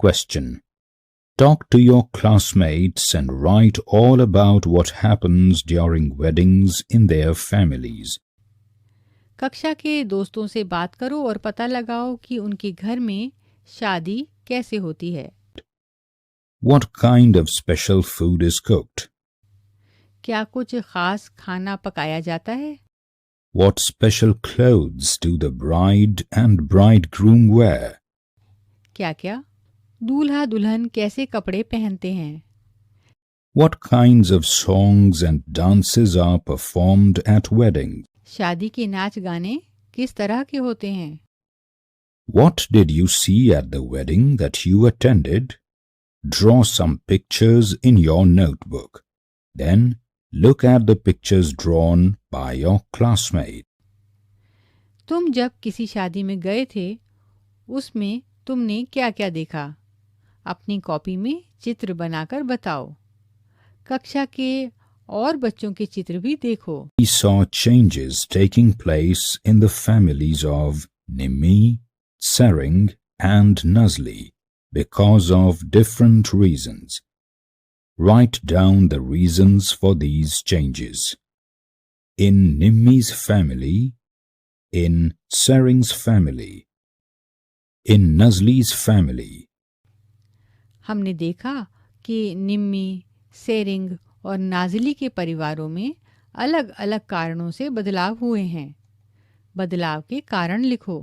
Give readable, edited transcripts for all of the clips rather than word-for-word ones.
Question. Talk to your classmates and write all about what happens during weddings in their families. कक्षा के दोस्तों से बात करो और पता लगाओ कि उनके घर में शादी कैसे होती है। What kind of special food is cooked? क्या कुछ खास खाना पकाया जाता है? What special clothes do the bride and bridegroom wear? क्या क्या दूल्हा दुल्हन कैसे कपड़े पहनते हैं? What kinds of songs and dances are performed at weddings? शादी के नाच गाने किस तरह के होते हैं? What did you see at the wedding that you attended? Draw some pictures in your notebook. Then look at the pictures drawn by your classmate. तुम जब किसी शादी में गए थे उसमें तुमने क्या क्या देखा? अपनी कॉपी में चित्र बनाकर बताओ। कक्षा के और बच्चों के चित्र भी देखो। We saw changes taking place in the families of Nimi, Sering and Nazli because of different reasons. Write down the reasons for these changes. In Nimi's family, in Sering's family, in Nazli's family. हमने देखा कि निम्मी, सेरिंग और नाज़ली के परिवारों में अलग अलग कारणों से बदलाव हुए हैं। बदलाव के कारण लिखो।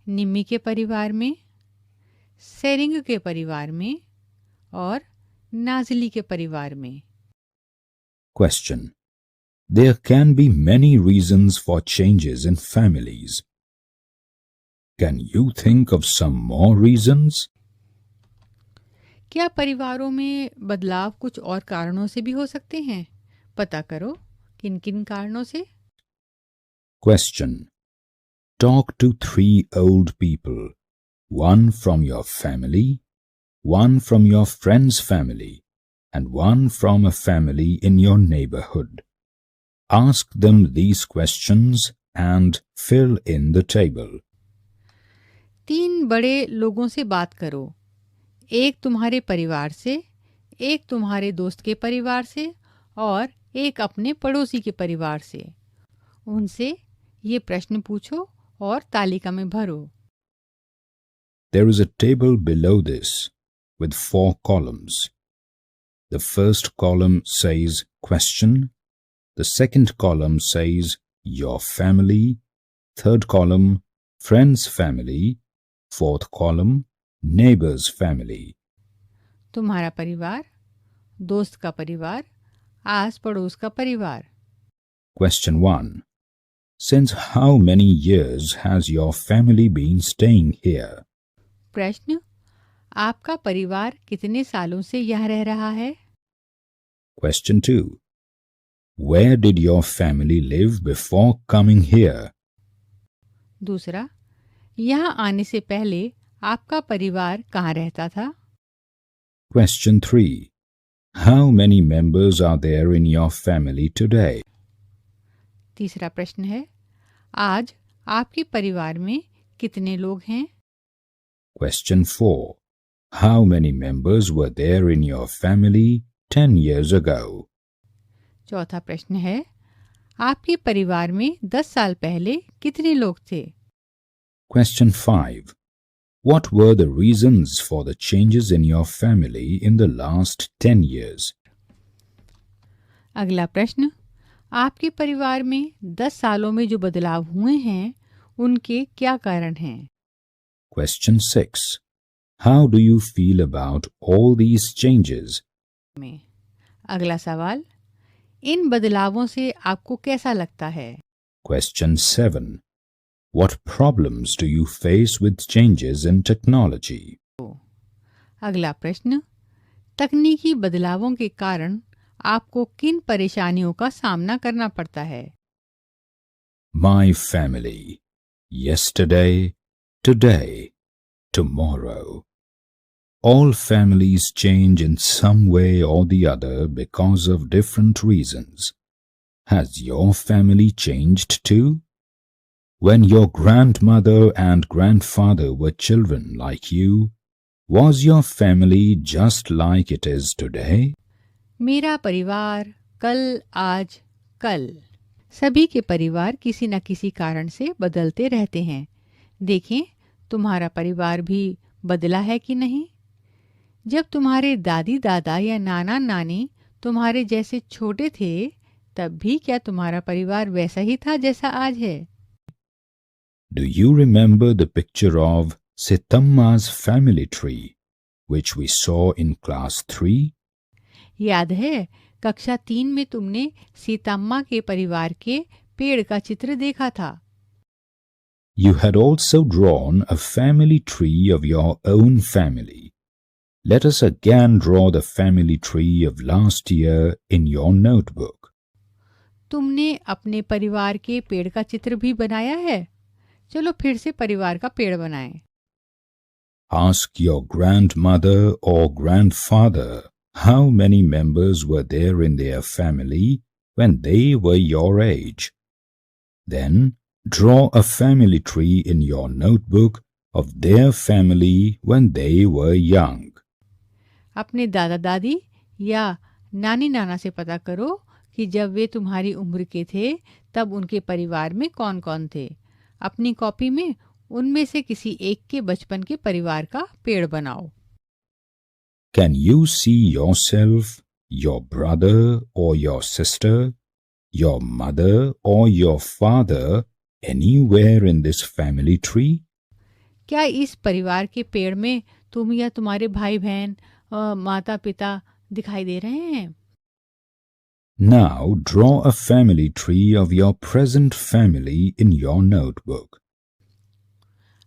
निम्मी के परिवार में, सेरिंग के परिवार में और नाज़ली के परिवार में। Question. There can be many reasons for changes in families. Can you think of some more reasons? क्या परिवारों में बदलाव कुछ और कारणों से भी हो सकते हैं? पता करो किन किन कारणों से। Question. Talk to 3 old people, one from your family, one from your friend's family, and one from a family in your neighborhood. Ask them these questions and fill in the table. 3 बड़े लोगों से बात करो। एक तुम्हारे परिवार से, एक तुम्हारे दोस्त के परिवार से और एक अपने पड़ोसी के परिवार से। उनसे ये प्रश्न पूछो और तालिका में भरो। There is a table below this with 4 columns. The first column says question, the second column says your family, third column friend's family, fourth column neighbor's family. तुम्हारा परिवार, दोस्त का परिवार, आस पड़ोस का परिवार। Question 1. Since how many years has your family been staying here? प्रश्न, आपका परिवार कितने सालों से यहाँ रह रहा है? Question 2. Where did your family live before coming here? दूसरा, यहाँ आने से पहले आपका परिवार कहाँ रहता था? Question 3. How many members are there in your family today? तीसरा प्रश्न है, आज आपके परिवार में कितने लोग हैं? Question 4. How many members were there in your family 10 years ago? चौथा प्रश्न है, आपके परिवार में 10 साल पहले कितने लोग थे? Question 5. What were the reasons for the changes in your family in the last 10 years? अगला प्रश्न, आपके परिवार में 10 सालों में जो बदलाव हुए हैं उनके क्या कारण हैं? Question 6. How do you feel about all these changes? में अगला सवाल, इन बदलावों से आपको कैसा लगता है? Question 7. What problems do you face with changes in technology? अगला प्रश्न, तकनीकी बदलावों के कारण आपको किन परेशानियों का सामना करना पड़ता है? My family. Yesterday, today, tomorrow. All families change in some way or the other because of different reasons. Has your family changed too? When your grandmother and grandfather were children like you, Was your family just like it is today? मेरा परिवार कल आज कल। सभी के परिवार किसी न किसी कारण से बदलते रहते हैं। देखें, तुम्हारा परिवार भी बदला है कि नहीं। जब तुम्हारे दादी दादा या नाना नानी तुम्हारे जैसे छोटे थे, तब भी क्या तुम्हारा परिवार वैसा ही था जैसा आज है? Do you remember the picture of Sitamma's family tree, which we saw in class 3? याद है, कक्षा 3 में तुमने सीतम्मा के परिवार के पेड़ का चित्र देखा था। You had also drawn a family tree of your own family. Let us again draw the family tree of last year in your notebook. तुमने अपने परिवार के पेड़ का चित्र भी बनाया है। चलो फिर से परिवार का पेड़ बनाएं। Ask your grandmother or grandfather how many members were there in their family when they were your age. Then draw a family tree in your notebook of their family when they were young. अपने दादा दादी या नानी नाना से पता करो कि जब वे तुम्हारी उम्र के थे तब उनके परिवार में कौन कौन थे। अपनी कॉपी में उनमें से किसी एक के बचपन के परिवार का पेड़ बनाओ। Can you see yourself, your brother or your sister, your mother or your father anywhere in this family tree? क्या इस परिवार के पेड़ में तुम या तुम्हारे भाई बहन माता पिता दिखाई दे रहे हैं? Now draw a family tree of your present family in your notebook.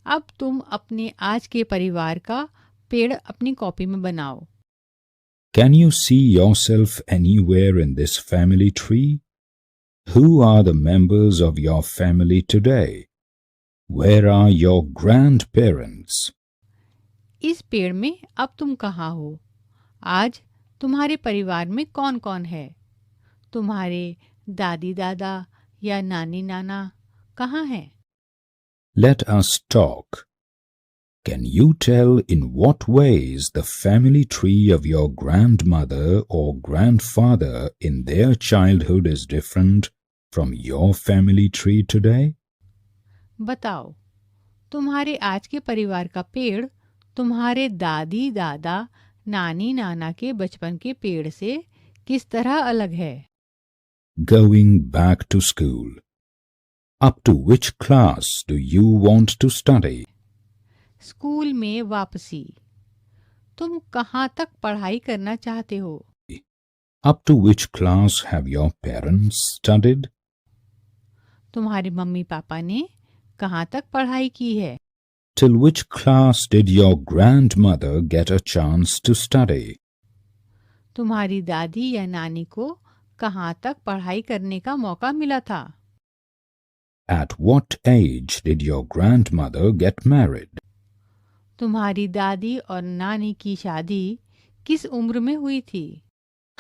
अब तुम अपने आज के परिवार का पेड़ अपनी कॉपी में बनाओ। Can you see yourself anywhere in this family tree? Who are the members of your family today? Where are your grandparents? इस पेड़ में अब तुम कहाँ हो? आज तुम्हारे परिवार में कौन कौन है? तुम्हारे दादी दादा या नानी नाना कहाँ हैं? Let us talk. Can you tell in what ways the family tree of your grandmother or grandfather in their childhood is different from your family tree today? बताओ, तुम्हारे आज के परिवार का पेड़ तुम्हारे दादी दादा नानी नाना के बचपन के पेड़ से किस तरह अलग है? Going back to school. Up to which class do you want to study? School में वापसी। तुम कहाँ तक पढ़ाई करना चाहते हो? Up to which class have your parents studied? तुम्हारे मम्मी पापा ने कहाँ तक पढ़ाई की है? Till which class did your grandmother get a chance to study? तुम्हारी दादी या नानी को कहाँ तक पढ़ाई करने का मौका मिला था? At what age did your grandmother get married? तुम्हारी दादी और नानी की शादी किस उम्र में हुई थी?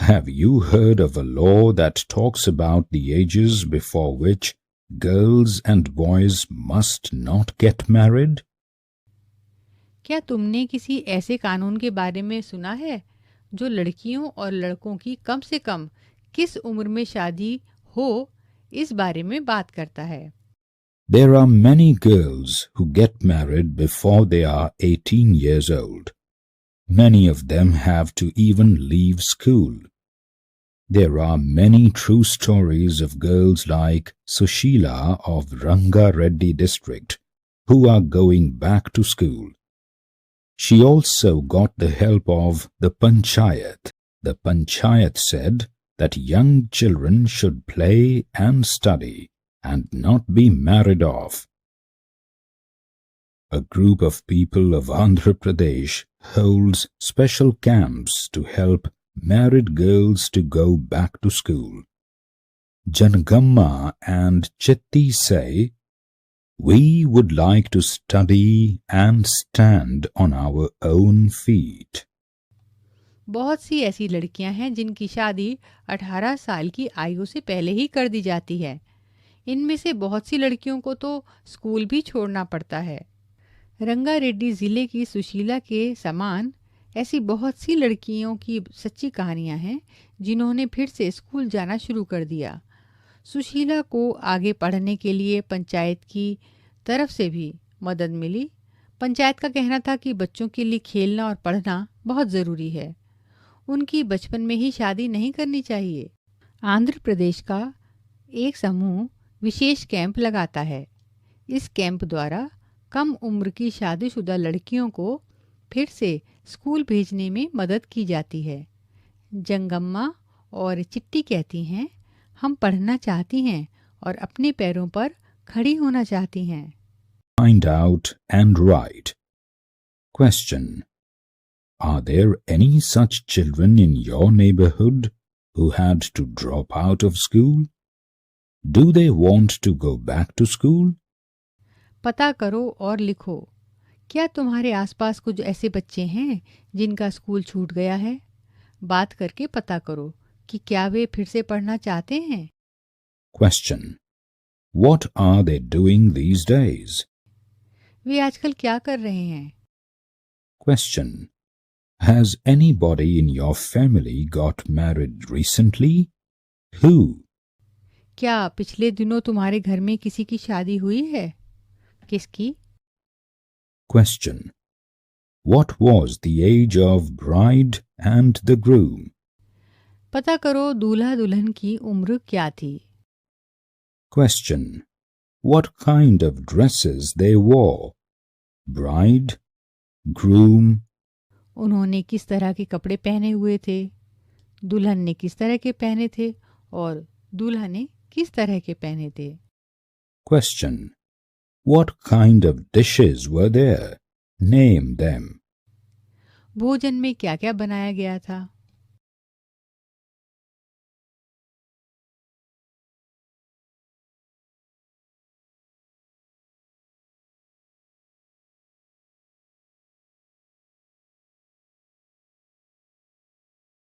Have you heard of a law that talks about the ages before which girls and boys must not get married? क्या तुमने किसी ऐसे कानून के बारे में सुना है जो लड़कियों और लड़कों की कम से कम किस उम्र में शादी हो इस बारे में बात करता है? There are many girls who get married before they are 18 years old. Many of them have to even leave school. There are many true stories of girls like Sushila of Ranga Reddy district who are going back to school. She also got the help of the Panchayat. The Panchayat said that young children should play and study and not be married off. A group of people of Andhra Pradesh holds special camps to help married girls to go back to school. Jangamma and Chitti say, "We would like to study and stand on our own feet." बहुत सी ऐसी लड़कियां हैं जिनकी शादी 18 साल की आयु से पहले ही कर दी जाती है। इनमें से बहुत सी लड़कियों को तो स्कूल भी छोड़ना पड़ता है। रंगारेड्डी ज़िले की सुशीला के समान ऐसी बहुत सी लड़कियों की सच्ची कहानियां हैं जिन्होंने फिर से स्कूल जाना शुरू कर दिया। सुशीला को आगे पढ़ने के लिए पंचायत की तरफ से भी मदद मिली। पंचायत का कहना था कि बच्चों के लिए खेलना और पढ़ना बहुत ज़रूरी है। उनकी बचपन में ही शादी नहीं करनी चाहिए। आंध्र प्रदेश का एक समूह विशेष कैंप लगाता है। इस कैंप द्वारा कम उम्र की शादीशुदा लड़कियों को फिर से स्कूल भेजने में मदद की जाती है। जंगम्मा और चिट्टी कहती हैं, हम पढ़ना चाहती हैं और अपने पैरों पर खड़ी होना चाहती हैं। Find out and write. Question. Are there any such children in your neighborhood who had to drop out of school? Do they want to go back to school? पता करो और लिखो। क्या तुम्हारे आसपास कुछ ऐसे बच्चे हैं जिनका स्कूल छूट गया है? बात करके पता करो कि क्या वे फिर से पढ़ना चाहते हैं। Question. What are they doing these days? वे आजकल क्या कर रहे हैं? Question. Has anybody in your family got married recently? Who? क्या पिछले दिनों तुम्हारे घर में किसी की शादी हुई है? किसकी? Question. What was the age of bride and the groom? पता करो दूल्हा दुल्हन की उम्र क्या थी? Question. What kind of dresses they wore? Bride, groom. उन्होंने किस तरह के कपड़े पहने हुए थे? दुल्हन ने किस तरह के पहने थे और दूल्हा ने किस तरह के पहने थे? Question. What kind of dishes were there? Name them. भोजन में क्या क्या बनाया गया था?